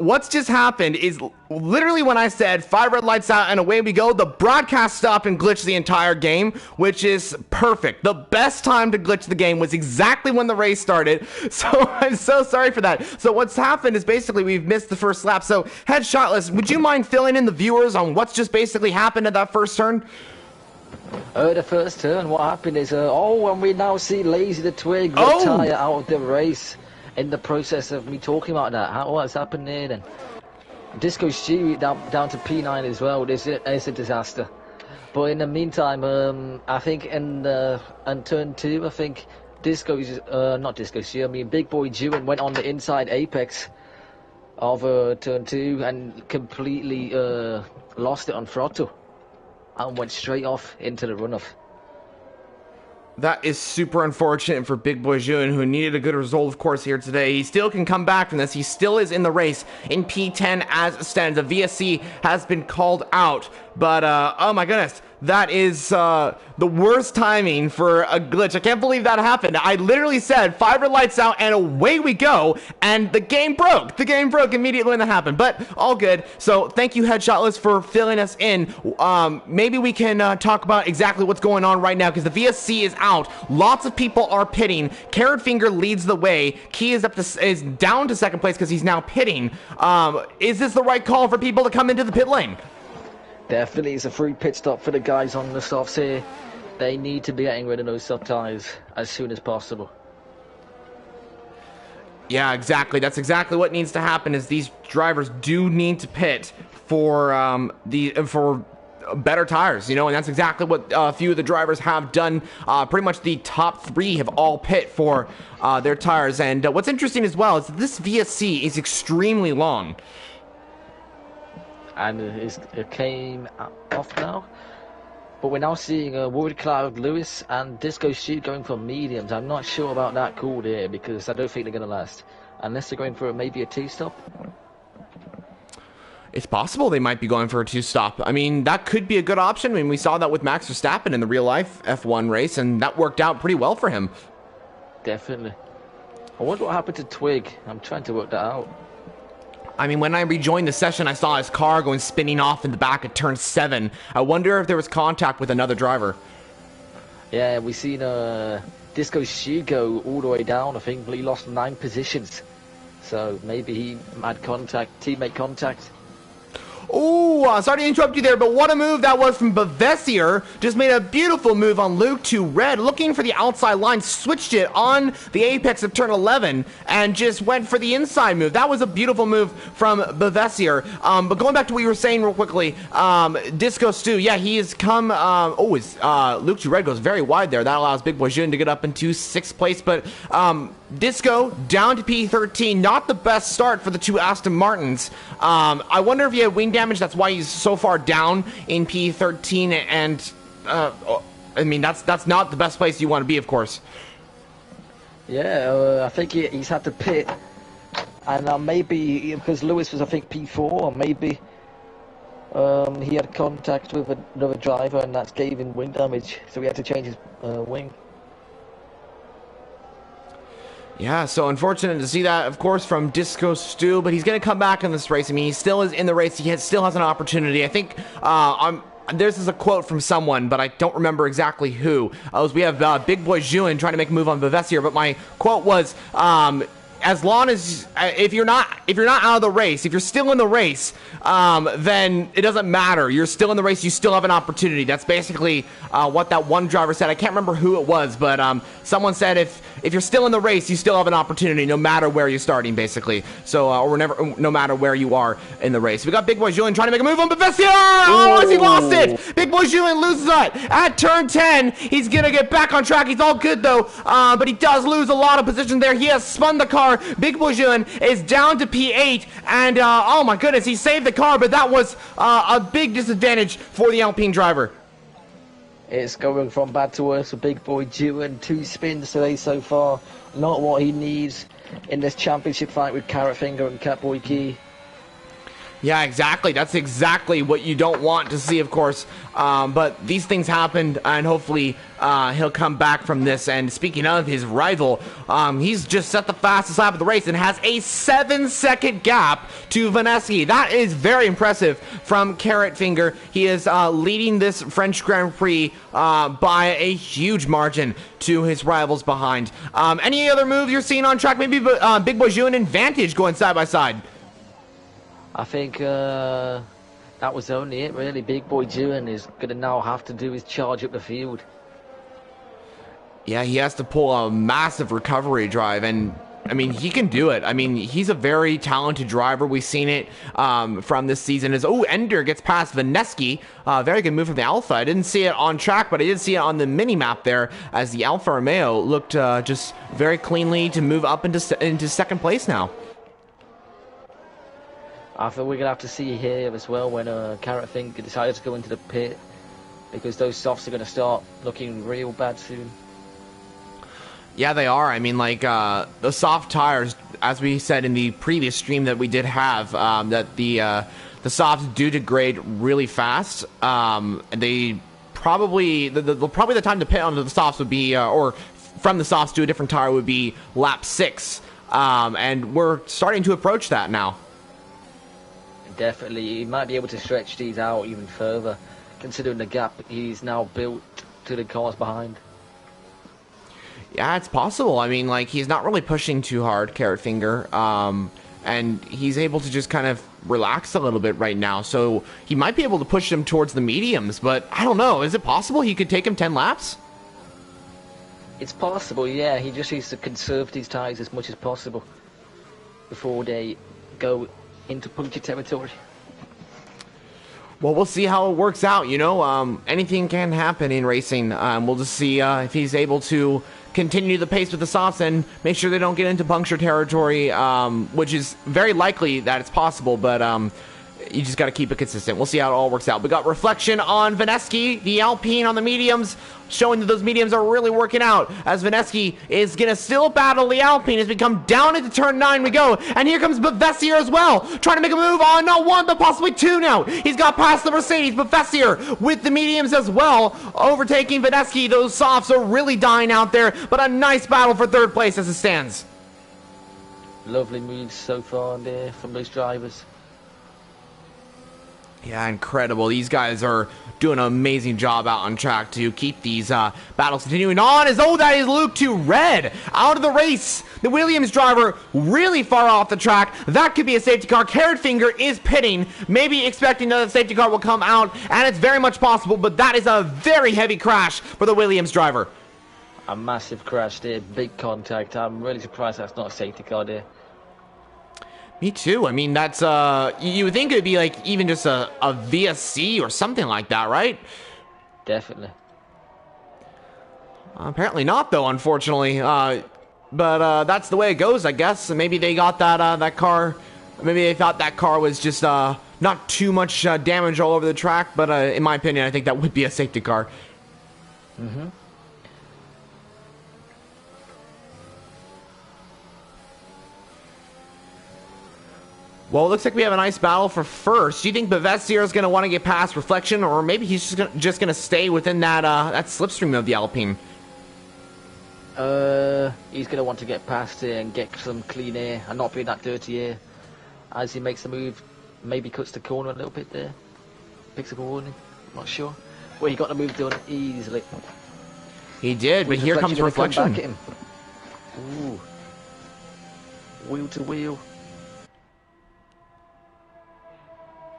what's just happened is literally when I said 5 red lights out and away we go, the broadcast stopped and glitched the entire game, which is perfect. The best time to glitch the game was exactly when the race started, so I'm so sorry for that. So what's happened is basically we've missed the first lap. So Headshotless, would you mind filling in the viewers on what's just basically happened at that first turn? The first turn, what happened is, and we now see Lazy the Twig retire out of the race. In the process of me talking about that, what's happened there then? Disco Stewie down to P9 as well. It's a disaster. But in the meantime, I think in turn 2, I think Big Boy Jewin went on the inside apex of turn 2 and completely lost it on throttle and went straight off into the runoff. That is super unfortunate for Big Boy Jun, who needed a good result, of course, here today. He still can come back from this. He still is in the race in P10 as it stands. The VSC has been called out, but oh my goodness, that is the worst timing for a glitch. I can't believe that happened. I literally said 5 red lights out and away we go, and the game broke. The game broke immediately when that happened, but all good. So thank you, Headshotless, for filling us in. Maybe we can talk about exactly what's going on right now, because the VSC is out. Lots of people are pitting. Carrot Finger leads the way. Key is down to second place because he's now pitting. Is this the right call for people to come into the pit lane? Definitely, it's a free pit stop for the guys on the softs here. They need to be getting rid of those soft tyres as soon as possible. Yeah, exactly. That's exactly what needs to happen. Is these drivers do need to pit for better tires, you know, and that's exactly what a few of the drivers have done. Pretty much the top 3 have all pit for their tires. And what's interesting as well is that this VSC is extremely long. And it came off now. But we're now seeing Wood Cloud Lewis and Disco Shoot going for mediums. I'm not sure about that call here because I don't think they're going to last. Unless they're going for maybe a 2-stop. It's possible they might be going for a 2-stop. I mean, that could be a good option. I mean, we saw that with Max Verstappen in the real-life F1 race, and that worked out pretty well for him. Definitely. I wonder what happened to Twig. I'm trying to work that out. I mean, when I rejoined the session, I saw his car going spinning off in the back at turn 7. I wonder if there was contact with another driver. Yeah, we seen Disco Shi go all the way down. I think he lost 9 positions. So maybe he had teammate contact. Oh, sorry to interrupt you there, but what a move that was from Bavessier. Just made a beautiful move on Luke to red, looking for the outside line, switched it on the apex of turn 11, and just went for the inside move. That was a beautiful move from Bavessier. But going back to what you were saying real quickly, Disco Stu, yeah, he has come, Luke to red goes very wide there. That allows Big Boy Jun to get up into 6th place, but Disco down to P13, not the best start for the 2 Aston Martins. I wonder if he had wing damage, that's why he's so far down in P13, and I mean, that's not the best place you want to be, of course. Yeah, I think he's had to pit, and maybe because Lewis was, I think, P4, or maybe he had contact with another driver, and that gave him wing damage, so he had to change his wing. Yeah, so unfortunate to see that, of course, from Disco Stu, but he's going to come back in this race. I mean, he still is in the race. He still has an opportunity. I think this is a quote from someone, but I don't remember exactly who. We have Big Boy Jun trying to make a move on Bavessier, but my quote was, as long as if you're not out of the race, if you're still in the race, then it doesn't matter. You're still in the race. You still have an opportunity. That's basically what that one driver said. I can't remember who it was, but someone said if you're still in the race, you still have an opportunity, no matter where you're starting, basically. So no matter where you are in the race. We got Big Boy Julian trying to make a move on Bavessier. Oh, he lost it. Big Boy Julian loses that at turn 10. He's gonna get back on track. He's all good though, but he does lose a lot of position there. He has spun the car. Big Boy Julian is down to P8, and oh my goodness, he saved the car, but that was a big disadvantage for the Alpine driver. It's going from bad to worse for Big Boy Julian. 2 spins today so far. Not what he needs in this championship fight with Carrot Finger and Catboy Key. Yeah, exactly. That's exactly what you don't want to see, of course. But these things happened, and hopefully he'll come back from this. And speaking of his rival, he's just set the fastest lap of the race and has a 7-second gap to Vineski. That is very impressive from Carrot Finger. He is leading this French Grand Prix by a huge margin to his rivals behind. Any other moves you're seeing on track? Maybe Big Boy June and Vantage going side by side. I think that was only it, really. Big Boy June is going to now have to do his charge up the field. Yeah, he has to pull a massive recovery drive, and I mean, he can do it. I mean, he's a very talented driver. We've seen it from this season. Ender gets past Vineski. Very good move from the Alpha. I didn't see it on track, but I did see it on the mini-map there as the Alfa Romeo looked just very cleanly to move up into second place now. I think we're going to have to see here as well when Carrot Finger decides to go into the pit, because those softs are going to start looking real bad soon. Yeah, they are. I mean, like, the soft tires, as we said in the previous stream that we did have, that the softs do degrade really fast. They probably, the time to pit onto the softs would be, or from the softs to a different tire would be lap 6. And we're starting to approach that now. Definitely, he might be able to stretch these out even further, considering the gap he's now built to the cars behind. Yeah, it's possible. I mean, like, he's not really pushing too hard, Carrot Finger, and he's able to just kind of relax a little bit right now, so he might be able to push him towards the mediums, but I don't know. Is it possible he could take him 10 laps? It's possible, yeah. He just needs to conserve these tyres as much as possible before they go into puncture territory. Well, we'll see how it works out, you know. Anything can happen in racing. We'll just see if he's able to continue the pace with the softs and make sure they don't get into puncture territory, which is very likely that it's possible, but you just got to keep it consistent. We'll see how it all works out. We got Reflection on Vineski, the Alpine on the mediums, showing that those mediums are really working out, as Vineski is going to still battle the Alpine as we come down into turn 9 we go, and here comes Bavessier as well, trying to make a move on not 1 but possibly 2 now. He's got past the Mercedes. Bavessier with the mediums as well, overtaking Vineski. Those softs are really dying out there, but a nice battle for 3rd place as it stands. Lovely moves so far there from those drivers. Yeah, incredible. These guys are doing an amazing job out on track to keep these battles continuing on. That is Luke to Red out of the race. The Williams driver really far off the track. That could be a safety car. Carrot Finger is pitting, maybe expecting that the safety car will come out, and it's very much possible, but that is a very heavy crash for the Williams driver. A massive crash there, big contact. I'm really surprised that's not a safety car there. Me too. I mean, that's, you would think it would be like even just a VSC or something like that, right? Definitely. Apparently not, though, unfortunately. But that's the way it goes, I guess. Maybe they got that car, maybe they thought that car was just not too much damage all over the track, but in my opinion, I think that would be a safety car. Mm-hmm. Well, it looks like we have a nice battle for first. Do you think Bavessier is going to want to get past Reflection, or maybe he's just going to stay within that slipstream of the Alpine? He's going to want to get past it and get some clean air and not be in that dirty air. As he makes the move, maybe cuts the corner a little bit there. Picks up a warning, not sure. Well, he got the move done easily. He did, but here comes Reflection. Back at him. Ooh. Wheel to wheel.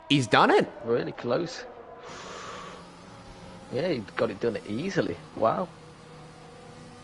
He's done it. Really close. Yeah, he got it done easily. Wow.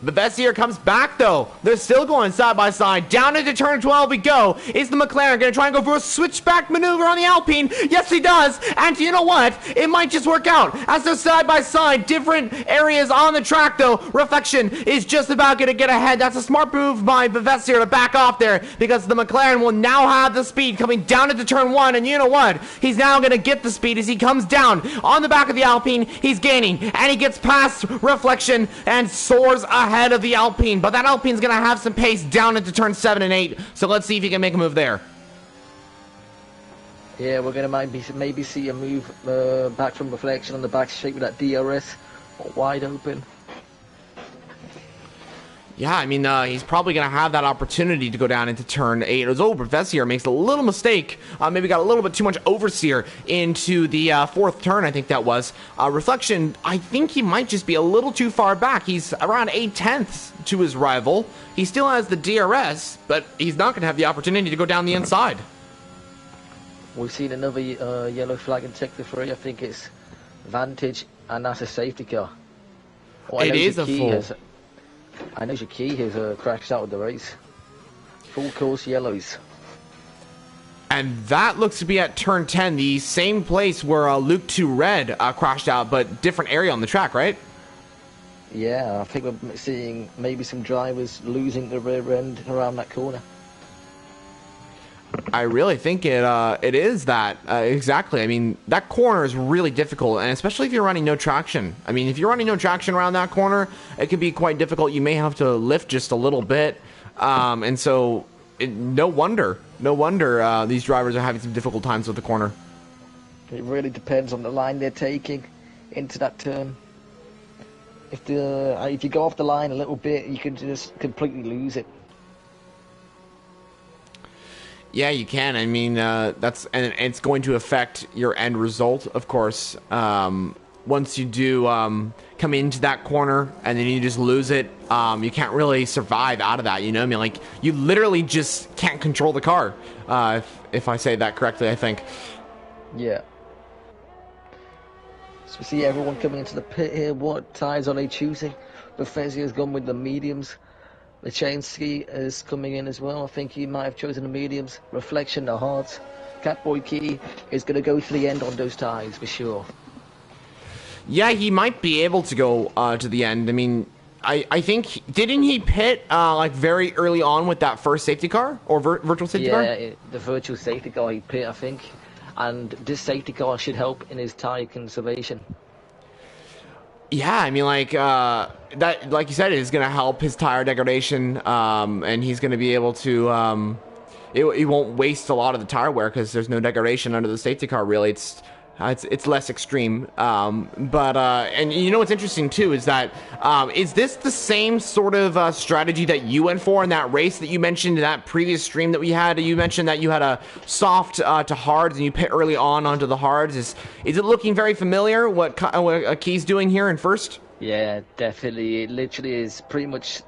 Bavessier comes back, though. They're still going side by side. Down into turn 12 we go. Is the McLaren going to try and go for a switchback maneuver on the Alpine? Yes, he does. And you know what? It might just work out. As they're side by side, different areas on the track, though. Reflection is just about going to get ahead. That's a smart move by Bavessier to back off there, because the McLaren will now have the speed coming down into turn 1. And you know what? He's now going to get the speed as he comes down on the back of the Alpine. He's gaining, and he gets past Reflection and soars ahead of the Alpine, but that Alpine's gonna have some pace down into turn 7 and 8, so let's see if he can make a move there. Yeah, we're going to maybe see a move back from reflection on the back straight with that DRS wide open. Yeah, I mean, he's probably going to have that opportunity to go down into turn 8. As Professor makes a little mistake, maybe got a little bit too much overseer into the 4th turn, I think that was. Reflection, I think he might just be a little too far back. He's around 8/10ths to his rival. He still has the DRS, but he's not going to have the opportunity to go down the inside. We've seen another yellow flag in Sector 3. I think it's Vantage, and that's a safety car. It is a full. I know Shaki has crashed out of the race. Full course yellows. And that looks to be at turn 10, the same place where Luke 2 Red crashed out, but different area on the track, right? Yeah, I think we're seeing maybe some drivers losing the rear end around that corner. I really think it is that, exactly. I mean, that corner is really difficult, and especially if you're running no traction. I mean, if you're running no traction around that corner, it can be quite difficult. You may have to lift just a little bit, and so no wonder these drivers are having some difficult times with the corner. It really depends on the line they're taking into that turn. If you go off the line a little bit, you can just completely lose it. Yeah, you can. I mean, and it's going to affect your end result, of course. Once you do come into that corner and then you just lose it, you can't really survive out of that. You know, I mean, like you literally just can't control the car. If I say that correctly, I think. Yeah. So we see everyone coming into the pit here. What tires are they choosing? Bethesda has gone with the mediums. Lachansky is coming in as well. I think he might have chosen the mediums. Reflection, the hards. Catboy Key is going to go to the end on those tires for sure. Yeah, he might be able to go to the end. I mean, I think, didn't he pit like very early on with that first safety car or virtual safety car? Yeah, the virtual safety car he pit, I think. And this safety car should help in his tire conservation. Yeah, I mean, like that, like you said, is going to help his tire degradation, and he's going to be able to. He won't waste a lot of the tire wear because there's no degradation under the safety car. Really, it's less extreme. And you know what's interesting too is that is this the same sort of strategy that you went for in that race that you mentioned in that previous stream that we had? You mentioned that you had a soft to hards and you pit early on onto the hards. Is it looking very familiar what Key's doing here in first? Yeah, definitely. It literally is pretty much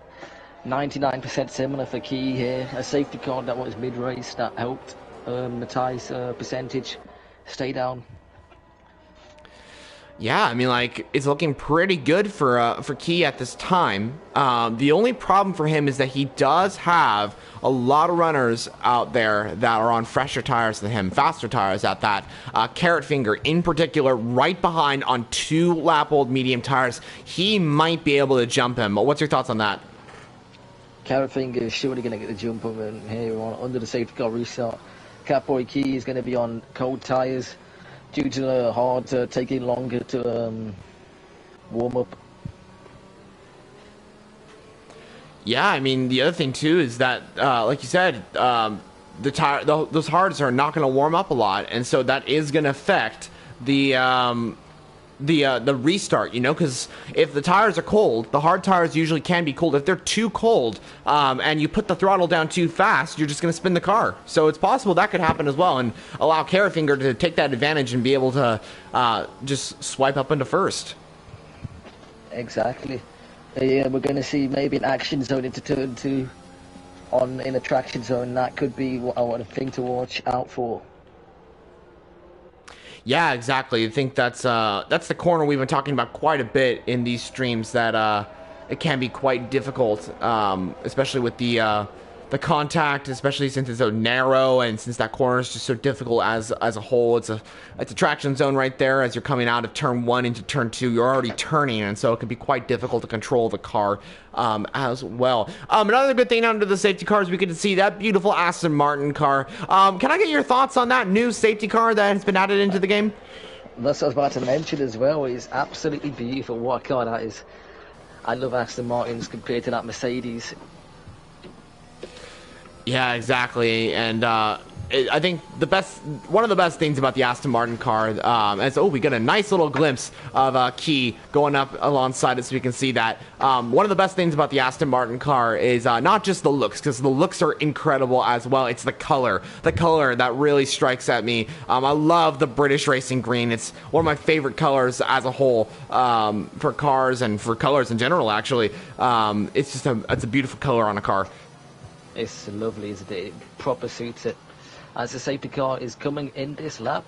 99% similar for Key here. A safety car that was mid-race that helped the tires percentage stay down. Yeah, I mean, like, it's looking pretty good for Key at this time. The only problem for him is that he does have a lot of runners out there that are on fresher tires than him, faster tires at that. Carrot Finger, in particular, right behind on 2 lap-old medium tires. He might be able to jump him. What's your thoughts on that? Carrot Finger is surely going to get the jump of him here under the safety car restart. Catboy Key is going to be on cold tires due to the hard taking longer to warm up. Yeah, I mean, the other thing too is that, like you said, those hards are not going to warm up a lot, and so that is going to affect the restart, you know, because if the tires are cold, the hard tires usually can be cold. If they're too cold and you put the throttle down too fast, you're just going to spin the car. So it's possible that could happen as well and allow Carrot Finger to take that advantage and be able to just swipe up into first. Exactly. Yeah, we're going to see maybe an action zone into turn 2 in a traction zone. That could be a thing to watch out for. Yeah, exactly. I think that's the corner we've been talking about quite a bit in these streams. That it can be quite difficult, especially with the contact, especially since it's so narrow and since that corner is just so difficult as a whole. It's a traction zone right there. As you're coming out of turn 1 into turn 2, you're already turning, and so it can be quite difficult to control the car as well. Another good thing under the safety cars, we get to see that beautiful Aston Martin car. Can I get your thoughts on that new safety car that has been added into the game? That's what I was about to mention as well. It's absolutely beautiful. What a car that is. I love Aston Martins compared to that Mercedes. Yeah, exactly. And I think one of the best things about the Aston Martin car is, we got a nice little glimpse of Key going up alongside it, so we can see that. One of the best things about the Aston Martin car is not just the looks, because the looks are incredible as well. It's the color that really strikes at me. I love the British racing green. It's one of my favorite colors as a whole, for cars and for colors in general. Actually, it's a beautiful color on a car. It's lovely, isn't it? It proper suits it. As the safety car is coming in this lap.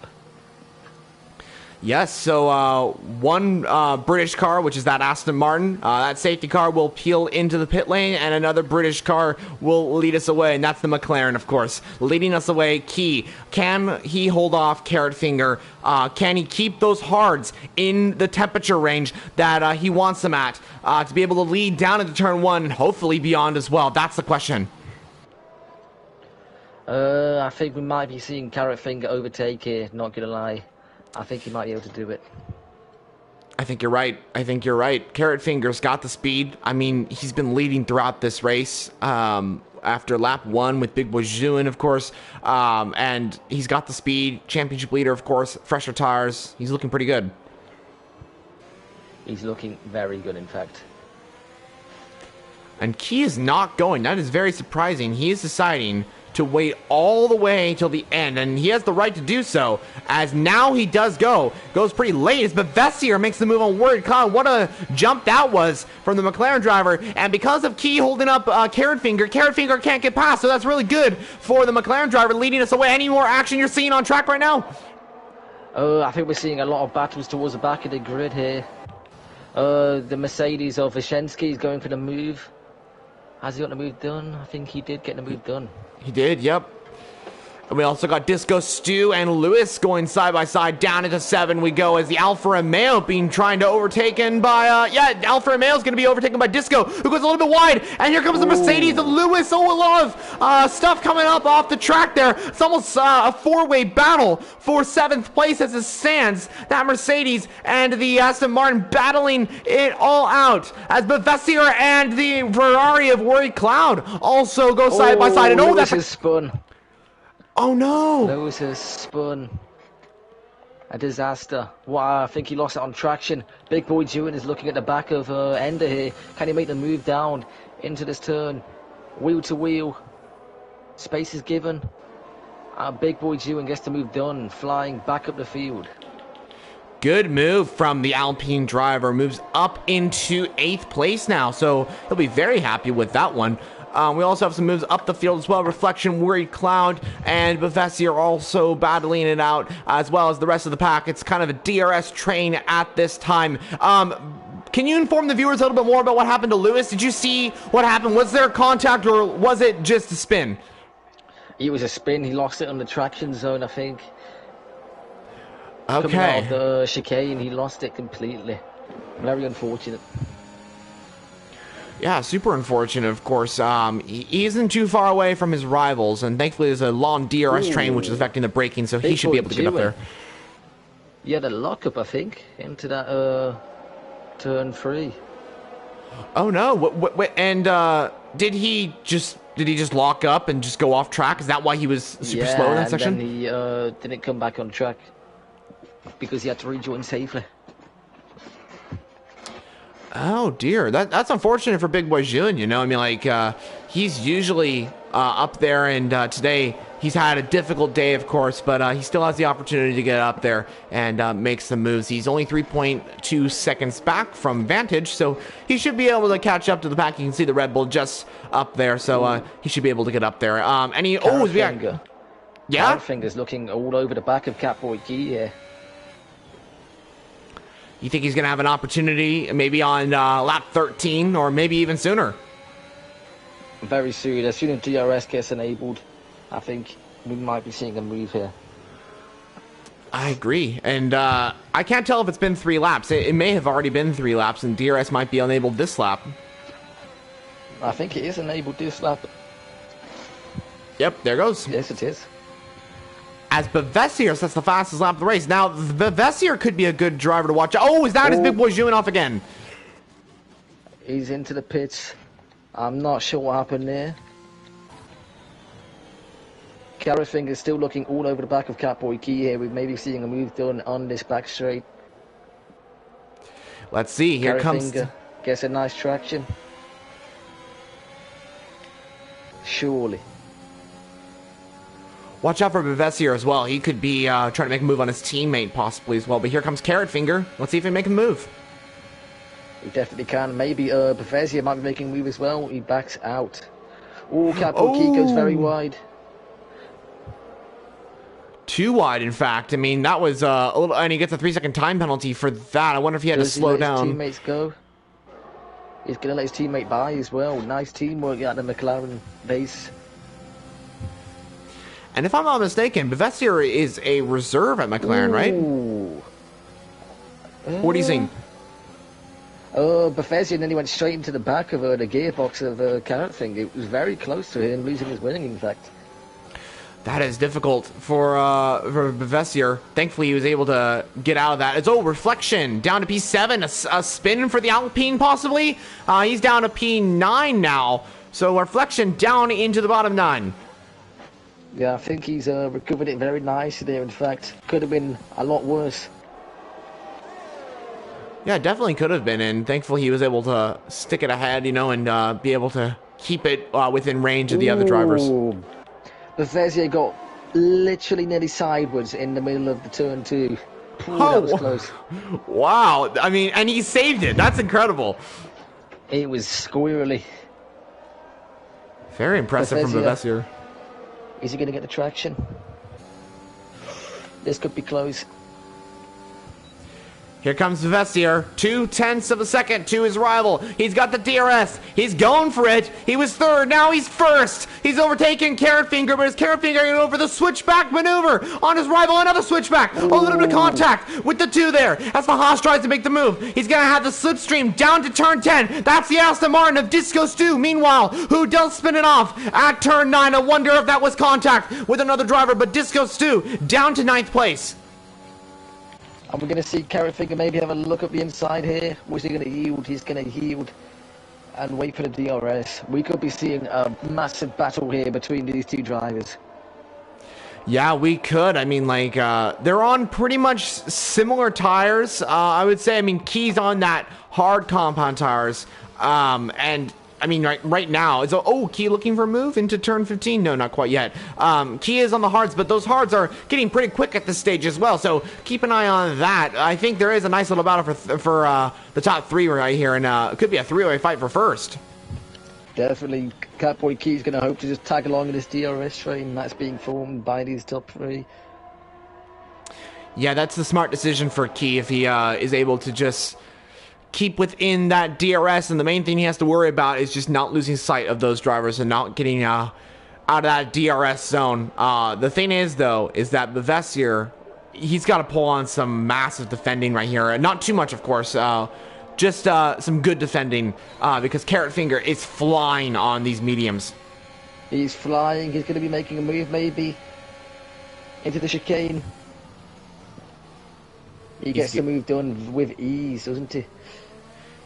Yes, so one British car, which is that Aston Martin, that safety car will peel into the pit lane, and another British car will lead us away, and that's the McLaren, of course, leading us away. Key, can he hold off Carrot Finger? Can he keep those hards in the temperature range that he wants them at, to be able to lead down into turn 1 and hopefully beyond as well? That's the question. I think we might be seeing Carrot Finger overtake here, not gonna lie. I think he might be able to do it. I think you're right. Carrot Finger's got the speed. I mean, he's been leading throughout this race, after lap 1 with Big Boy Zhuin, of course. And he's got the speed, championship leader, of course, fresher tires. He's looking pretty good. He's looking very good, in fact. And Key is not going. That is very surprising. He is deciding to wait all the way till the end, and he has the right to do so, as now he goes pretty late as Bevessier makes the move on Worried Cloud. What a jump that was from the McLaren driver, and because of Key holding up Carrot Finger can't get past, so that's really good for the McLaren driver, leading us away. Any more action you're seeing on track right now? I think we're seeing a lot of battles towards the back of the grid here. The Mercedes of Vyshensky is going for the move. Has he got the move done? I think he did get the move done. He did, yep. And we also got Disco Stu and Lewis going side by side. Down into 7 we go as the Alfa Romeo being trying to overtaken by, Alfa Romeo is going to be overtaken by Disco, who goes a little bit wide. And here comes the Mercedes of Lewis. Oh, a lot of stuff coming up off the track there. It's almost a 4-way battle for 7th place as it stands. That Mercedes and the Aston Martin battling it all out as Bevessier and the Ferrari of Worried Cloud also go side by side. And Lewis is spun. Oh no! Lewis has spun. A disaster. Wow, I think he lost it on traction. Big Boy Zhuin is looking at the back of Ender here. Can he make the move down into this turn? Wheel to wheel. Space is given. Big Boy Zhuin gets the move done, flying back up the field. Good move from the Alpine driver. Moves up into 8th place now, so he'll be very happy with that one. We also have some moves up the field as well. Reflection, Worried Cloud, and Bevessier also battling it out, as well as the rest of the pack. It's kind of a DRS train at this time. Can you inform the viewers a little bit more about what happened to Lewis? Did you see what happened? Was there contact, or was it just a spin? It was a spin. He lost it on the traction zone, I think. Okay. Coming out of the chicane, he lost it completely. Very unfortunate. Yeah, super unfortunate, of course. He isn't too far away from his rivals, and thankfully there's a long DRS train which is affecting the braking, so he should be able to get up there. Yeah, the lockup, I think, into that turn 3. Oh no! And did he just lock up and just go off track? Is that why he was super slow in that section? And then he didn't come back on track because he had to rejoin safely. Oh dear, that's unfortunate for Big Boy Zhuin, you know. I mean, like, he's usually up there, and today he's had a difficult day, of course, but he still has the opportunity to get up there and make some moves. He's only 3.2 seconds back from Vantage, so he should be able to catch up to the pack. You can see the Red Bull just up there, so he should be able to get up there. And he, yeah, Carrot Finger's looking all over the back of Catboy Key here. You think he's going to have an opportunity maybe on lap 13 or maybe even sooner? Very soon. As soon as DRS gets enabled, I think we might be seeing a move here. I agree. And I can't tell if it's been 3 laps. It may have already been 3 laps, and DRS might be enabled this lap. I think it is enabled this lap. Yep, there goes. Yes, it is. As Bevessier sets the fastest lap of the race. Now, Bevessier could be a good driver to watch. Oh, is that his Big Boy Zhuin off again? He's into the pits. I'm not sure what happened there. Carrotfinger is still looking all over the back of Catboy Key here. We're maybe seeing a move done on this back straight. Let's see. Here comes... Gets a nice traction. Surely. Watch out for Bevessier as well. He could be trying to make a move on his teammate possibly as well. But here comes Carrotfinger. Let's see if he can make a move. He definitely can. Maybe Bevessier might be making a move as well. He backs out. Oh, Catboy Key goes very wide. Too wide, in fact. I mean, that was a little... And he gets a 3-second time penalty for that. I wonder if he had to slow down. His teammates go. He's going to let his teammate by as well. Nice teamwork at the McLaren base. And if I'm not mistaken, Bevessier is a reserve at McLaren, right? What do you think? Bevessier, and then he went straight into the back of the gearbox of Carrotfinger. It was very close to him losing his winning, in fact. That is difficult for Bevessier. Thankfully, he was able to get out of that. It's Reflection down to P7. A spin for the Alpine, possibly. He's down to P9 now. So Reflection down into the bottom 9. Yeah, I think he's recovered it very nicely there. In fact, could have been a lot worse. Yeah, definitely could have been. And thankfully, he was able to stick it ahead, you know, and be able to keep it within range of the other drivers. Bevessier got literally nearly sideways in the middle of the turn 2. That was close. Wow. I mean, and he saved it. That's incredible. It was squirrely. Very impressive from Bevessier. Is he going to get the traction? This could be close. Here comes Bevessier, 0.2 of a second to his rival. He's got the DRS. He's going for it. He was third. Now he's first. He's overtaken Carrotfinger, but is Carrotfinger going over the switchback maneuver on his rival? Another switchback. A little bit of contact with the two there as the Haas tries to make the move. He's going to have the slipstream down to turn 10. That's the Aston Martin of Disco Stu, meanwhile, who does spin it off at turn 9. I wonder if that was contact with another driver, but Disco Stu down to 9th place. Are we going to see Carrotfinger maybe have a look at the inside here? Was he going to yield? He's going to yield and wait for the DRS. We could be seeing a massive battle here between these two drivers. Yeah, we could. I mean, like, they're on pretty much similar tires, I would say. I mean, Key's on that hard compound tires. And, I mean, right now, it's Key looking for a move into turn 15? No, not quite yet. Key is on the hards, but those hards are getting pretty quick at this stage as well, so keep an eye on that. I think there is a nice little battle for the top 3 right here, and it could be a 3-way fight for first. Definitely, Catboy Key's going to hope to just tag along in this DRS train that's being formed by these top 3. Yeah, that's the smart decision for Key if he is able to just keep within that DRS, and the main thing he has to worry about is just not losing sight of those drivers and not getting out of that DRS zone. The thing is, though, is that Bevessier, he's got to pull on some massive defending right here. Not too much, of course, just some good defending because Carrotfinger is flying on these mediums. He's flying. He's going to be making a move maybe into the chicane. He gets the move done with ease, doesn't he?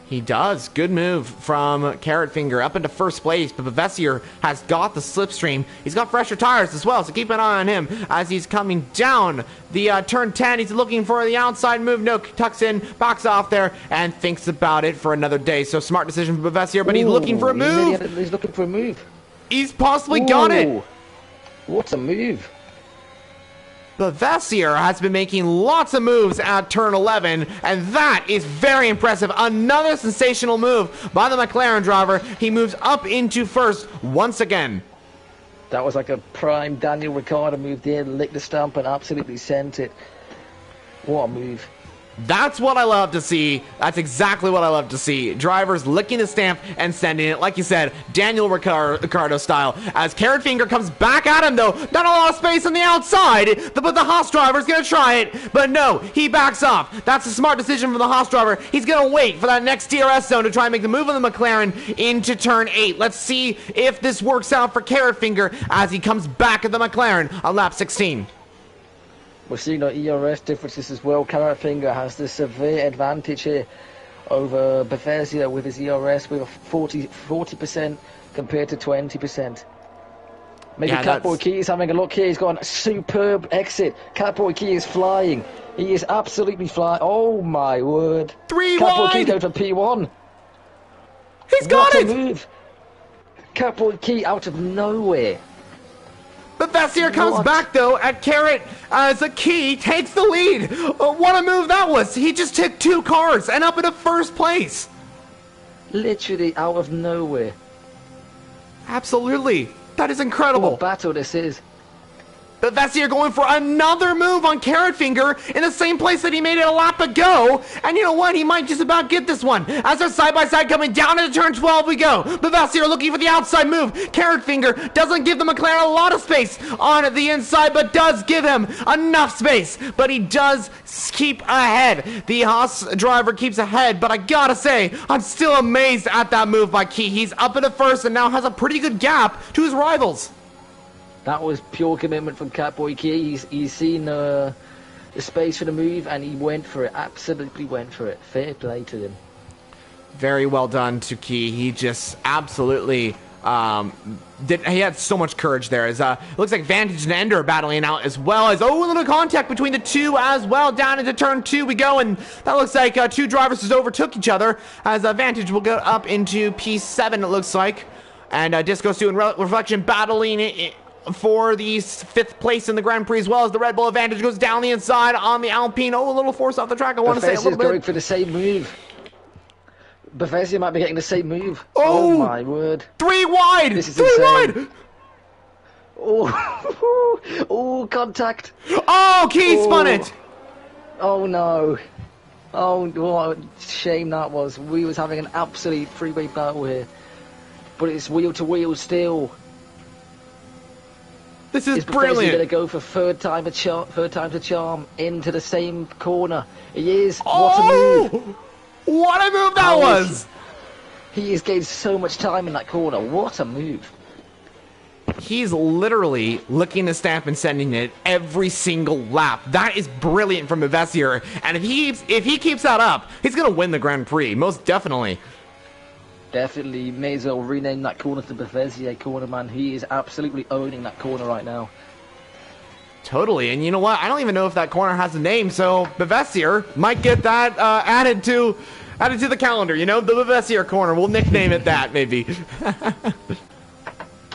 He does. Good move from Carrotfinger up into first place, but Bevessier has got the slipstream. He's got fresher tires as well, so keep an eye on him as he's coming down the turn 10. He's looking for the outside move. No, tucks in, backs off there, and thinks about it for another day. So smart decision for Bevessier, but he's looking for a move. He's looking for a move. He's possibly got it. What a move. Bevessier has been making lots of moves at turn 11, and that is very impressive. Another sensational move by the McLaren driver. He moves up into first once again. That was like a prime Daniel Ricciardo move there, licked the stump and absolutely sent it. What a move. That's what I love to see. That's exactly what I love to see. Drivers licking the stamp and sending it, like you said, Daniel Ricciardo style. As Carrotfinger comes back at him, though, not a lot of space on the outside, but the Haas driver's going to try it. But no, he backs off. That's a smart decision from the Haas driver. He's going to wait for that next DRS zone to try and make the move on the McLaren into turn 8. Let's see if this works out for Carrotfinger as he comes back at the McLaren on lap 16. We're seeing our ERS differences as well. Carrotfinger has the severe advantage here over Bevessier with his ERS with a 40% compared to 20%. Maybe Yeah, Catboy Key is having a look here. He's got a superb exit. Catboy Key is flying. He is absolutely flying. Oh my word. 3 Catboy Key wide. goes to P1. He's got What it. a move. Catboy Key out of nowhere. But Vassier comes What? back though at Carrot as a Key takes the lead. What a move that was. He just took 2 cars and up into first place. Literally out of nowhere. Absolutely. That is incredible. What battle this is. But Vassier going for another move on Carrot Finger in the same place that he made it a lap ago. And you know what? He might just about get this one. As they're side by side coming down into turn 12 we go. But Vassier looking for the outside move. Carrot Finger doesn't give the McLaren a lot of space on the inside, but does give him enough space. But he does keep ahead. The Haas driver keeps ahead, but I gotta say, I'm still amazed at that move by Key. He's up into first and now has a pretty good gap to his rivals. That was pure commitment from Catboy Key. He's seen the space for the move and he went for it. Absolutely went for it. Fair play to him. Very well done to Key. He just absolutely he had so much courage there. As it looks like Vantage and Ender are battling out as well as a little contact between the two as well. Down into turn 2 we go, and that looks like 2 drivers just overtook each other as Vantage will go up into P7 it looks like, and Disco Stu and Reflection battling for the 5th place in the Grand Prix as well as the Red Bull Advantage goes down the inside on the Alpine. Oh, a little force off the track. I want to say a little bit. going for the same move. Bethesda might be getting the same move. Oh, my word. 3 wide. This is 3 insane. wide. Oh, oh, contact. Oh, Key spun it. Oh no. Oh, what a shame that was. We was having an absolute freeway battle here. But it's wheel to wheel still. This is Is brilliant. going to go for third time to charm into the same corner. He is. Oh, What a move. what a move that How is was. He has gained so much time in that corner. What a move. He's literally licking the stamp and sending it every single lap. That is brilliant from Vassier. And if he keeps that up, he's going to win the Grand Prix. Most definitely. Definitely, may as well rename that corner to Bethesda corner, man. He is absolutely owning that corner right now. Totally, and you know what? I don't even know if that corner has a name, so Bevessier might get that added to the calendar. You know, the Bevessier corner. We'll nickname it that, maybe.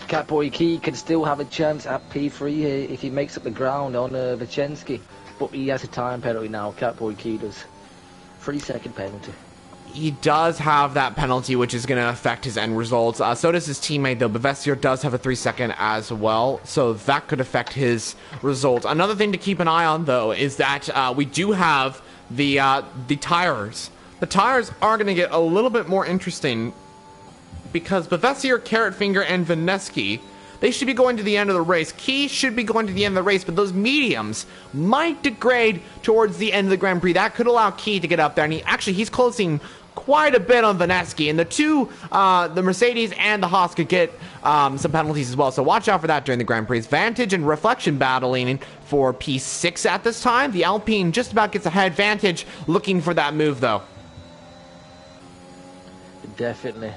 Catboy Key can still have a chance at P3 here if he makes up the ground on Vichensky, but he has a time penalty now. Catboy Key does. 3-second penalty. He does have that penalty, which is going to affect his end results. So does his teammate, though. Bevessier does have a 3-second as well, so that could affect his results. Another thing to keep an eye on, though, is that we do have the tires. The tires are going to get a little bit more interesting because Bevessier, Carrot Finger, and Vineski, they should be going to the end of the race. Key should be going to the end of the race, but those mediums might degrade towards the end of the Grand Prix. That could allow Key to get up there, and he's closing quite a bit on Vineski, and the Mercedes and the Haas could get some penalties as well, so watch out for that during the Grand Prix. Vantage and Reflection battling for P6 at this time. The Alpine just about gets ahead. Vantage looking for that move, though. Definitely.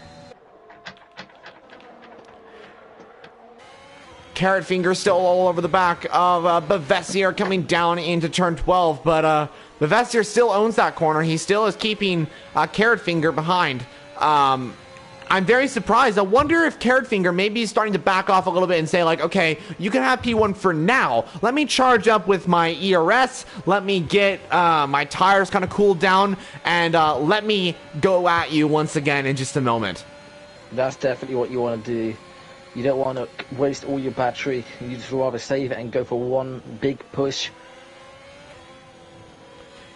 Carrot Finger still all over the back of Bevessier coming down into turn 12, but Bevessier still owns that corner. He still is keeping Carrot Finger behind. I'm very surprised. I wonder if Carrot Finger maybe is starting to back off a little bit and say, like, okay, you can have P1 for now. Let me charge up with my ERS. Let me get my tires kind of cooled down, and let me go at you once again in just a moment. That's definitely what you want to do. You don't want to waste all your battery. You just rather save it and go for one big push.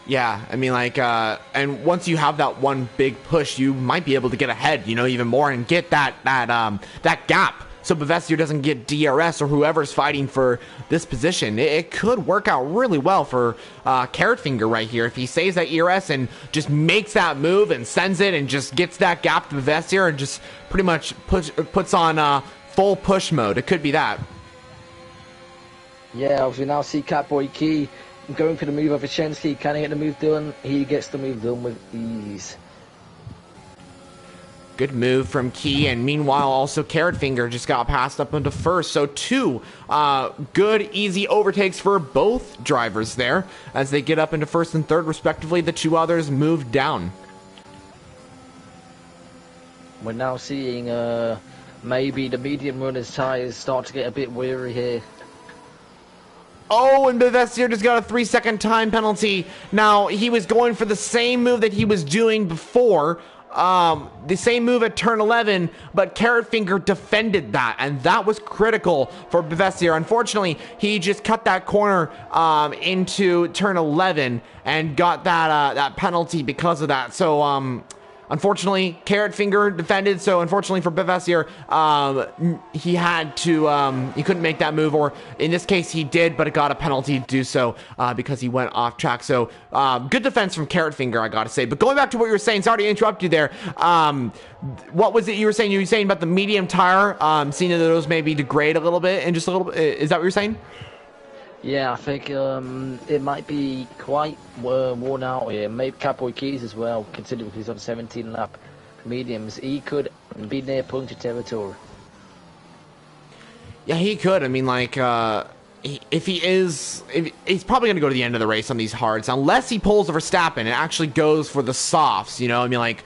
Yeah, I mean, like, and once you have that one big push, you might be able to get ahead, you know, even more and get that gap. So Bevessier doesn't get DRS or whoever's fighting for this position. It could work out really well for Carrot Finger right here if he saves that ERS and just makes that move and sends it and just gets that gap to Bevessier and just pretty much puts on full push mode. It could be that. Yeah, as we now see Catboy Key going for the move of Vichensky. Can he get the move done? He gets the move done with ease. Good move from Key, and meanwhile also Carrot Finger just got passed up into first. So two good, easy overtakes for both drivers there as they get up into first and third respectively. The two others moved down. We're now seeing maybe the medium runners' tires start to get a bit weary here. Oh, and Bevestier just got a 3-second time penalty. Now, he was going for the same move that he was doing before. The same move at turn 11, but Carrot Finger defended that, and that was critical for Bevestier. Unfortunately, he just cut that corner into turn 11 and got that penalty because of that. So, unfortunately, Carrot Finger defended, so unfortunately for Bevestier, he had to, he couldn't make that move, or in this case he did, but it got a penalty to do so because he went off track. So good defense from Carrot Finger, I gotta say. But going back to what you were saying, sorry to interrupt you there. What was it you were saying? You were saying about the medium tire, seeing that those maybe degrade a little bit, and just a little bit, is that what you're saying? Yeah, I think it might be quite worn out here. Maybe Cowboy Keys as well, considering he's on 17 lap mediums. He could be near puncture territory. Yeah, he could. I mean, like, if he's probably going to go to the end of the race on these hards, unless he pulls a Verstappen and actually goes for the softs, you know? I mean, like,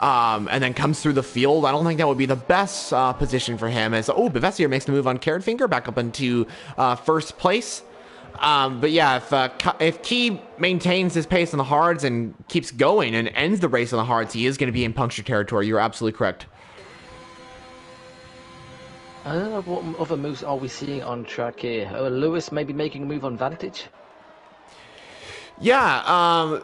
and then comes through the field. I don't think that would be the best position for him. As Bevestier makes the move on Carrot Finger back up into first place. But yeah, if Key maintains his pace on the hards and keeps going and ends the race on the hards, he is going to be in puncture territory. You're absolutely correct. I don't know what other moves are we seeing on track here. Lewis maybe making a move on Vantage. Yeah,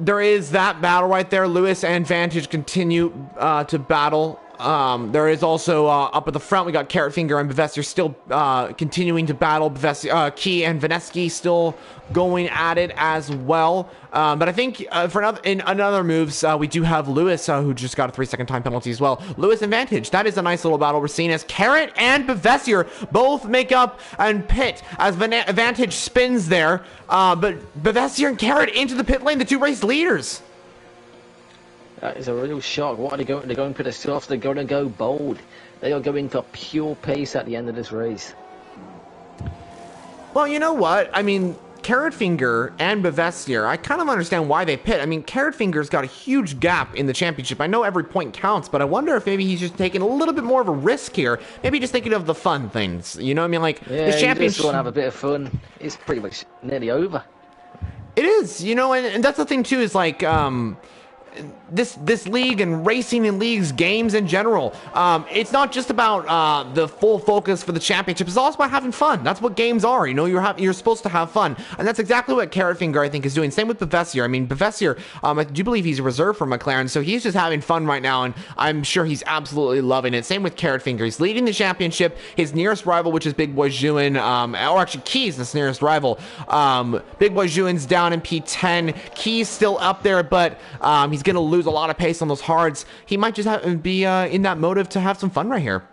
there is that battle right there. Lewis and Vantage continue to battle. There is also up at the front, we got Carrot Finger and Bevestier still continuing to battle. Key and Vaneski still going at it as well. But I think in another moves, we do have Lewis, who just got a 3-second time penalty as well. Lewis and Vantage, that is a nice little battle we're seeing as Carrot and Bevestier both make up and pit as Vantage spins there. But Bevestier and Carrot into the pit lane, the two race leaders. That is a real shock. What are they going? They're going for the soft. They're going to go bold. They are going for pure pace at the end of this race. Well, you know what? I mean, Carrot Finger and Bevestier, I kind of understand why they pit. I mean, Carrot Finger's got a huge gap in the championship. I know every point counts, but I wonder if maybe he's just taking a little bit more of a risk here. Maybe just thinking of the fun things. You know what I mean? Like, yeah, this championship. Just want to have a bit of fun. It's pretty much nearly over. It is, you know, and that's the thing too. Is like, this league and racing in leagues, games in general, it's not just about the full focus for the championship. It's also about having fun. That's what games are. You know, you're supposed to have fun, and that's exactly what Carrot Finger, I think, is doing. Same with Bevestier. I mean, Bevestier, I do believe he's a reserve for McLaren, so he's just having fun right now, and I'm sure he's absolutely loving it. Same with Carrot Finger. He's leading the championship. His nearest rival, which is Big Boy Juin, or actually Key's his nearest rival. Big Boy Juin's down in P10. Key's still up there, but he's going to lose a lot of pace on those hards. He might just be in that motive to have some fun right here.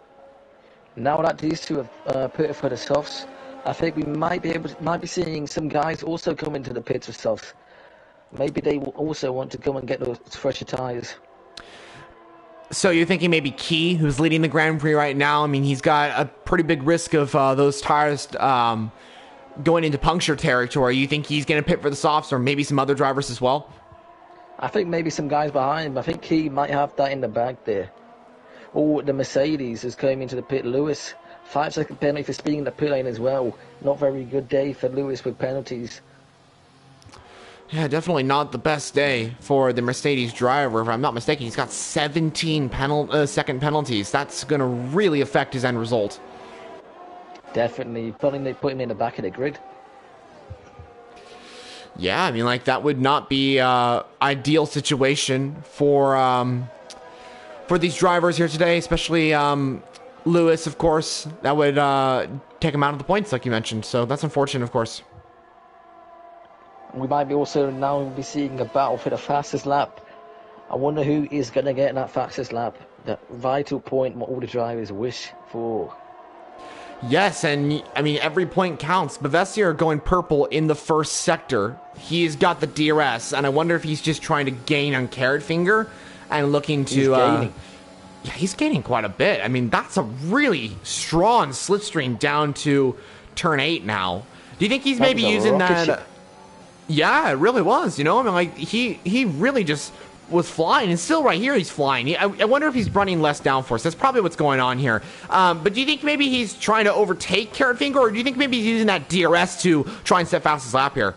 Now that these two have put it for the softs, I think we might be seeing some guys also come into the pits for softs. Maybe they will also want to come and get those fresher tires. So you're thinking maybe Key, who's leading the Grand Prix right now? I mean, he's got a pretty big risk of those tires going into puncture territory. You think he's going to pit for the softs, or maybe some other drivers as well? I think maybe some guys behind him. I think he might have that in the bag there. Oh, the Mercedes is coming into the pit. Lewis, 5-second penalty for speeding the pit lane as well. Not very good day for Lewis with penalties. Yeah, definitely not the best day for the Mercedes driver. If I'm not mistaken, he's got 17 second penalties. That's going to really affect his end result. Definitely. Probably they put him in the back of the grid. Yeah, I mean, like, that would not be ideal situation for these drivers here today, especially Lewis, of course. That would take him out of the points, like you mentioned. So that's unfortunate, of course. We might be also now be seeing a battle for the fastest lap. I wonder who is going to get that fastest lap. That vital point, what all the drivers wish for. Yes, and I mean, every point counts. Bevestier going purple in the first sector. He's got the DRS, and I wonder if he's just trying to gain on Carrot Finger and looking to... Yeah, he's gaining quite a bit. I mean, that's a really strong slipstream down to turn 8 now. Do you think he's maybe using that? Ship. Yeah, it really was. You know, I mean, like he really just was flying, and still right here he's flying. I wonder if he's running less downforce. That's probably what's going on here. But do you think maybe he's trying to overtake Carrot Finger, or do you think maybe he's using that DRS to try and set fastest lap here?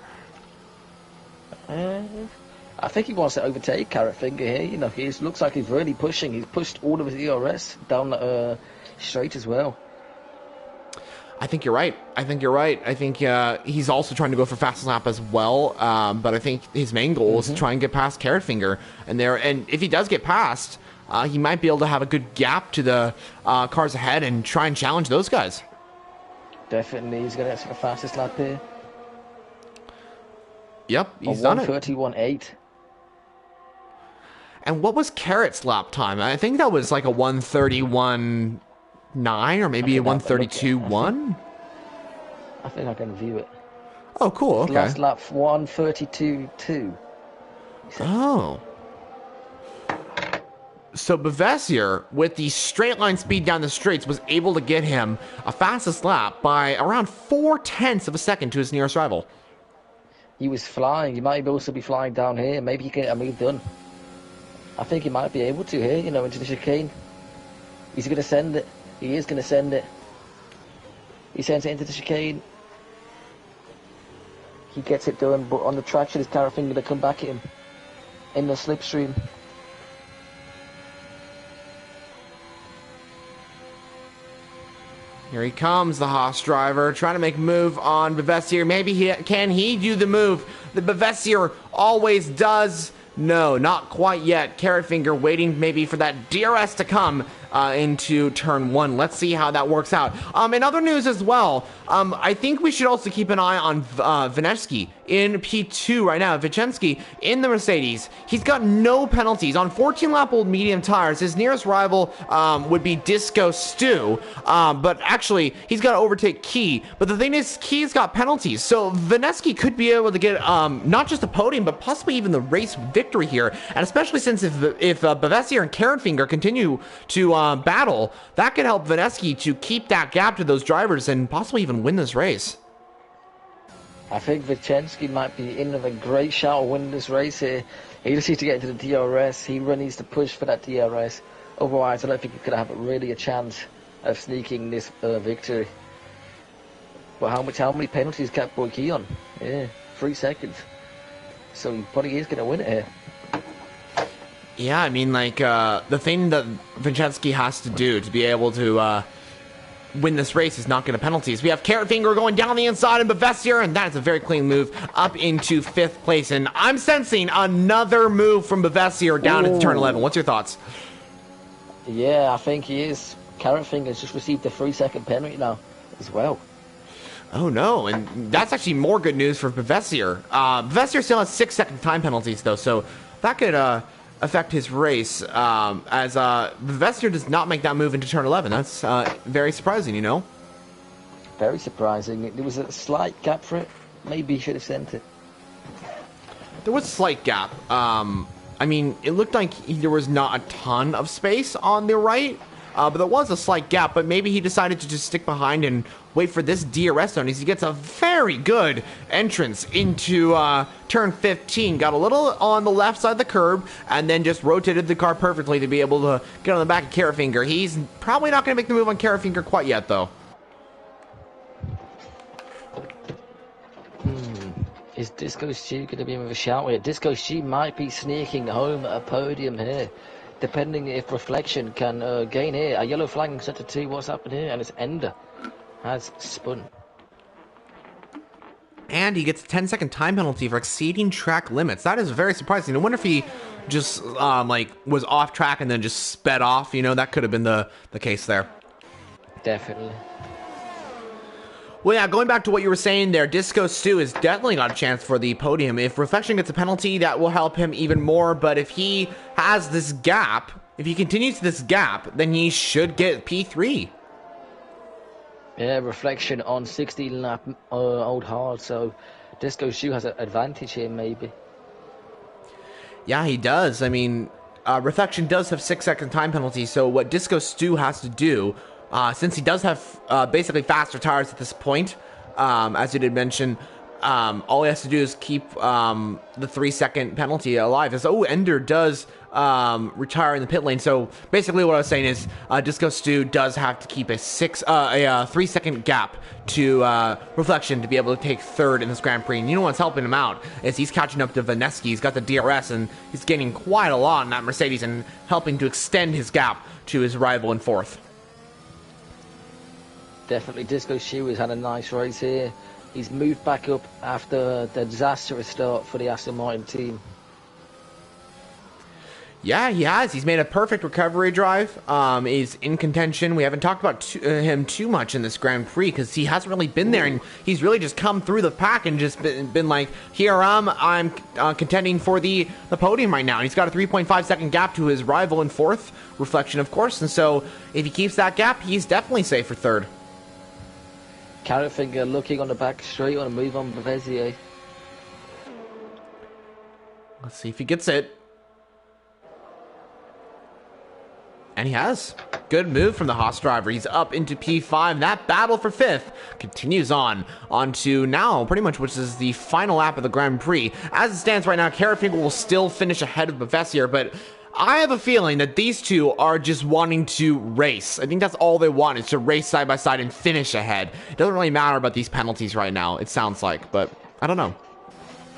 I think he wants to overtake Carrot Finger here. You know, he looks like he's really pushing. He's pushed all of his DRS down the straight as well. I think you're right. I think he's also trying to go for fastest lap as well. But I think his main goal is to try and get past Carrot Finger. And if he does get past, he might be able to have a good gap to the cars ahead and try and challenge those guys. Definitely, he's going to get the fastest lap here. Yep, he's done it. 1:31.8. And what was Carrot's lap time? I think that was like a 1:31.9 or maybe a 1:32.1. I think I can view it. Oh, cool. Okay. Last lap 1:32.2. Oh. So Bevessier, with the straight line speed down the straights, was able to get him a fastest lap by around 0.4 of a second to his nearest rival. He was flying. He might also be flying down here. Maybe he can get a move done. I think he might be able to here, you know, into the chicane. He's going to send it. He is going to send it. He sends it into the chicane. He gets it done, but on the traction, his Carrot Finger to come back at him in the slipstream. Here he comes, the Haas driver, trying to make a move on Bevessier. Maybe can he do the move that Bevessier always does? No, not quite yet. Carrot Finger waiting maybe for that DRS to come into turn 1. Let's see how that works out. In other news as well, I think we should also keep an eye on Vinetsky in P2 right now. Vicensky in the Mercedes. He's got no penalties. On 14-lap old medium tires, his nearest rival would be Disco Stu, but actually, he's got to overtake Key. But the thing is, Key's got penalties, so Vinetsky could be able to get not just a podium, but possibly even the race victory here, and especially since if Bevessier and Carrot Finger continue to battle, that could help Vinetsky to keep that gap to those drivers and possibly even win this race. I think Vicensky might be in with a great shot of winning this race here. He just needs to get into the DRS. He really needs to push for that DRS. Otherwise, I don't think he could have really a chance of sneaking this victory. But how many penalties kept Boy Key on? Yeah, 3 seconds. So he probably is going to win it here. Yeah, I mean, like, the thing that Vincenski has to do to be able to win this race is not get a penalties. We have Carrot Finger going down the inside and Bevessier, and that is a very clean move up into 5th place. And I'm sensing another move from Bevessier down into turn 11. What's your thoughts? Yeah, I think he is. Carrot Finger's just received a 3-second penalty now as well. Oh no, and that's actually more good news for Bevessier. Bevessier still has 6-second time penalties though, so that could affect his race, as Bevessier does not make that move into turn 11. That's very surprising, you know? Very surprising. There was a slight gap for it. Maybe he should have sent it. There was a slight gap. I mean, it looked like there was not a ton of space on the right, but there was a slight gap, but maybe he decided to just stick behind and wait for this DRS zone as he gets a very good entrance into turn 15. Got a little on the left side of the curb and then just rotated the car perfectly to be able to get on the back of Carrot Finger. He's probably not going to make the move on Carrot Finger quite yet, though. Is Disco Stu going to be with a shout here? Disco Stu might be sneaking home a podium here, depending if Reflection can gain here. A yellow flag in sector 2, what's happened here? And it's Ender has spun. And he gets a 10-second time penalty for exceeding track limits. That is very surprising. I wonder if he just was off track and then just sped off. You know, that could have been the case there. Definitely. Well, yeah, going back to what you were saying there, Disco Stu has definitely got a chance for the podium. If Reflection gets a penalty, that will help him even more. But if he has this gap, if he continues this gap, then he should get P3. Yeah, Reflection on 16-lap old hard, so Disco Stu has an advantage here, maybe. Yeah, he does. I mean, Reflection does have 6-second time penalty, so what Disco Stew has to do, since he does have basically faster tires at this point, as you did mention, all he has to do is keep the 3-second penalty alive. Ender does retire in the pit lane. So basically what I was saying is Disco Stew does have to keep a 3-second gap to Reflection to be able to take third in this Grand Prix. And you know what's helping him out is he's catching up to Vineski. He's got the DRS and he's gaining quite a lot in that Mercedes and helping to extend his gap to his rival in fourth. Definitely Disco Stew has had a nice race here. He's moved back up after the disastrous start for the Aston Martin team. Yeah, he has. He's made a perfect recovery drive. He's in contention. We haven't talked about him too much in this Grand Prix because he hasn't really been there, and he's really just come through the pack and just been like, here I'm contending for the podium right now. And he's got a 3.5-second gap to his rival in fourth, Reflection, of course. And so if he keeps that gap, he's definitely safe for third. Carrot Finger looking on the back straight on a move on Bevezier. Let's see if he gets it. And he has. Good move from the Haas driver. He's up into P5. That battle for fifth continues on to now, pretty much, which is the final lap of the Grand Prix. As it stands right now, Carrot Finger will still finish ahead of Bevezier, but I have a feeling that these two are just wanting to race. I think that's all they want, is to race side by side and finish ahead. It doesn't really matter about these penalties right now, it sounds like, but I don't know.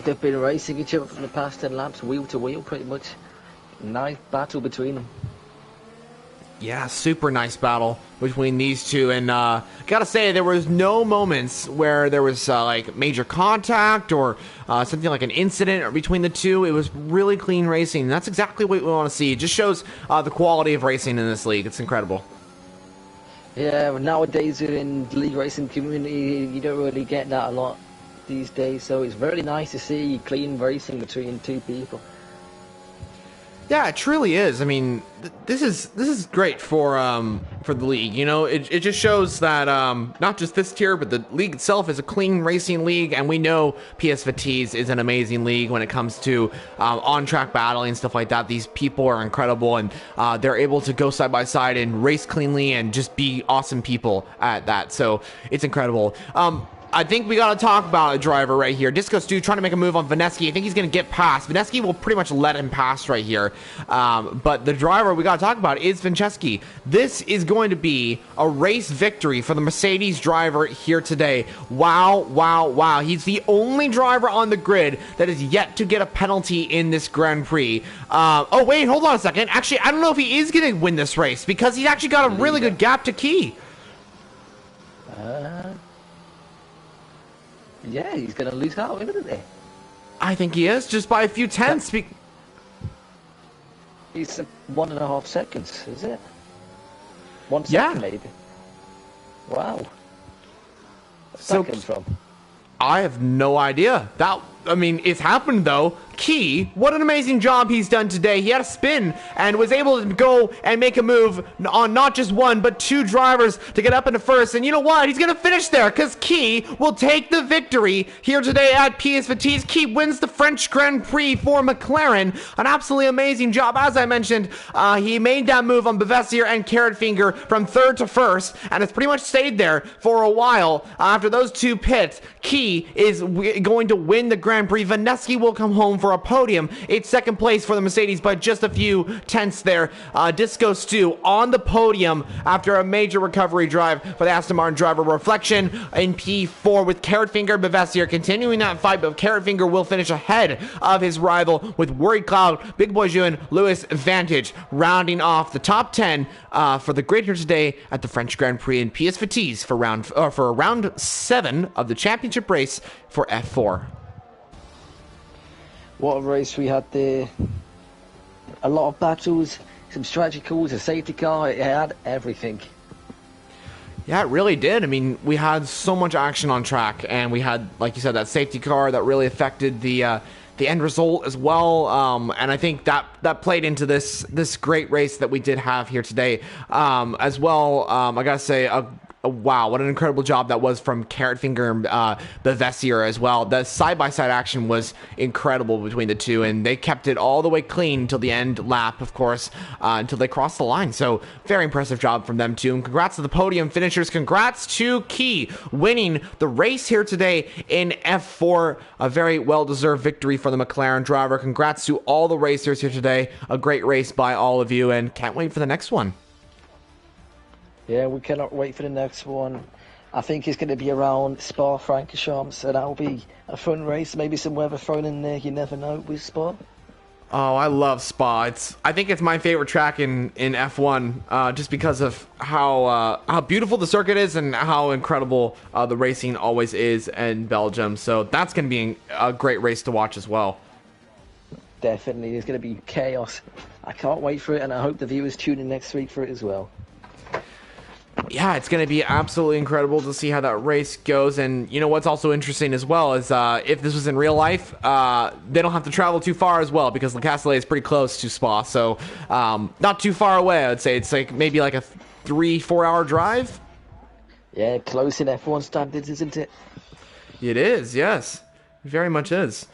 They've been racing each other for the past 10 laps, wheel to wheel, pretty much. Nice battle between them. Yeah, super nice battle between these two, and gotta say, there was no moments where there was like major contact or something like an incident between the two. It was really clean racing, and that's exactly what we want to see. It just shows the quality of racing in this league. It's incredible. Yeah, nowadays in the league racing community, you don't really get that a lot these days, so it's very nice to see clean racing between two people. Yeah, it truly is. I mean, this is great for the league. You know, it just shows that not just this tier, but the league itself is a clean racing league, and we know PS Vitesse is an amazing league when it comes to on-track battling and stuff like that. These people are incredible, and they're able to go side by side and race cleanly and just be awesome people at that. So it's incredible. I think we got to talk about a driver right here. Disco Stew trying to make a move on Vineski. I think he's going to get past. Vineski will pretty much let him pass right here. But the driver we got to talk about is Vinceski. This is going to be a race victory for the Mercedes driver here today. Wow, wow, wow. He's the only driver on the grid that is yet to get a penalty in this Grand Prix. Oh, wait, hold on a second. Actually, I don't know if he is going to win this race because he's actually got a really good gap to Key. Yeah, he's going to lose out, isn't he? I think he is, just by a few tenths. He's 1.5 seconds, is it? 1 second, maybe. Wow. Where's that come from? I have no idea. I mean, it's happened though. Key, what an amazing job he's done today. He had a spin and was able to go and make a move on not just one, but two drivers to get up into first. And you know what? He's going to finish there because Key will take the victory here today at PS Vitesse. Key wins the French Grand Prix for McLaren. An absolutely amazing job. As I mentioned, he made that move on Bevezier and Carrot Finger from third to first, and it's pretty much stayed there for a while. After those two pits, Key is going to win the Grand Prix. Vineski will come home for a podium. It's second place for the Mercedes by just a few tenths there. Disco Stew on the podium after a major recovery drive for the Aston Martin driver. Reflection in P4 with Carrot Finger and Bevezier continuing that fight, but Carrot Finger will finish ahead of his rival with Worried Cloud, Big Boy June, Lewis Vantage rounding off the top 10 for the grid here today at the French Grand Prix in PS Vitesse for round 7 of the championship race for F4. What a race we had there. A lot of battles, some strategy calls, a safety car. It had everything. Yeah, it really did. I mean, we had so much action on track, and we had, like you said, that safety car that really affected the end result as well. And I think that played into this great race that we did have here today. As well, I gotta say, wow, what an incredible job that was from Carrotfinger and Bevessier as well. The side-by-side action was incredible between the two, and they kept it all the way clean until the end lap, of course, until they crossed the line. So very impressive job from them too. And congrats to the podium finishers. Congrats to Key winning the race here today in F4. A very well-deserved victory for the McLaren driver. Congrats to all the racers here today. A great race by all of you, and can't wait for the next one. Yeah, we cannot wait for the next one. I think it's going to be around Spa-Francorchamps, so that'll be a fun race. Maybe some weather thrown in there. You never know with Spa. Oh, I love Spa. I think it's my favorite track in F1, just because of how beautiful the circuit is and how incredible the racing always is in Belgium. So that's going to be a great race to watch as well. Definitely, there's going to be chaos. I can't wait for it, and I hope the viewers tune in next week for it as well. Yeah, it's going to be absolutely incredible to see how that race goes. And you know what's also interesting as well is if this was in real life, they don't have to travel too far as well, because Le Castellet is pretty close to Spa. So not too far away, I would say. It's like maybe like a 3-4 hour drive. Yeah, close in F1 standards, isn't it? It is, yes. It very much is.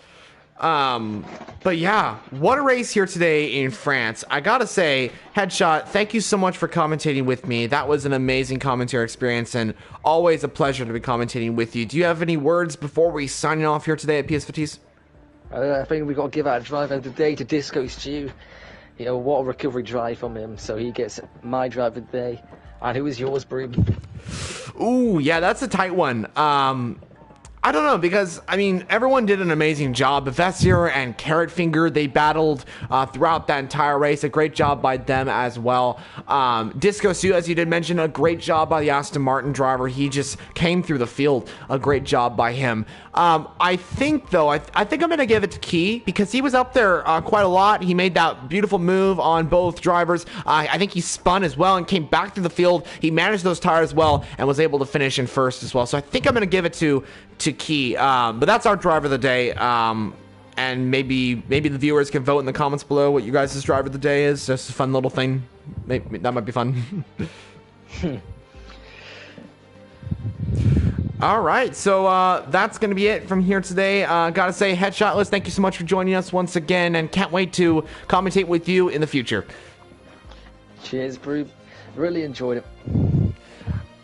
But yeah, what a race here today in France. I gotta say, Headshot, thank you so much for commentating with me. That was an amazing commentary experience, and always a pleasure to be commentating with you. Do you have any words before we sign off here today at PS Vitesse? I think we've got to give out a drive of the day to Disco Stew. You know, what a recovery drive from him, so he gets my drive of the day. And who is yours, Broom? Ooh, yeah, that's a tight one. I don't know, because, I mean, everyone did an amazing job. Bevessier and Carrotfinger, they battled throughout that entire race. A great job by them as well. Disco Sue, as you did mention, a great job by the Aston Martin driver. He just came through the field. A great job by him. I think, though, I think I'm going to give it to Key, because he was up there quite a lot. He made that beautiful move on both drivers. I think he spun as well and came back through the field. He managed those tires well and was able to finish in first as well. So I think I'm going to give it to Key. But that's our driver of the day. And maybe the viewers can vote in the comments below what you guys' driver of the day is. Just a fun little thing. Maybe, that might be fun. All right, so that's going to be it from here today. Gotta say, Headshotless, thank you so much for joining us once again, and can't wait to commentate with you in the future. Cheers, Brew. Really enjoyed it.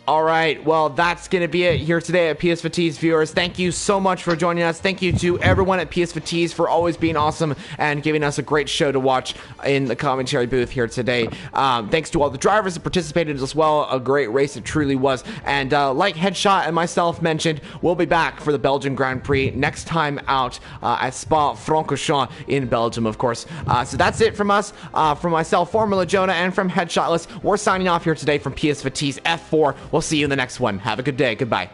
All right, well, that's going to be it here today at PS Vitesse, viewers. Thank you so much for joining us. Thank you to everyone at PS Vitesse for always being awesome and giving us a great show to watch in the commentary booth here today. Thanks to all the drivers that participated as well. A great race it truly was. And like Headshot and myself mentioned, we'll be back for the Belgian Grand Prix next time out at Spa-Francorchamps in Belgium, of course. So that's it from us, from myself, Formula Jonah, and from Headshotless. We're signing off here today from PS Vitesse F4. We'll see you in the next one. Have a good day. Goodbye.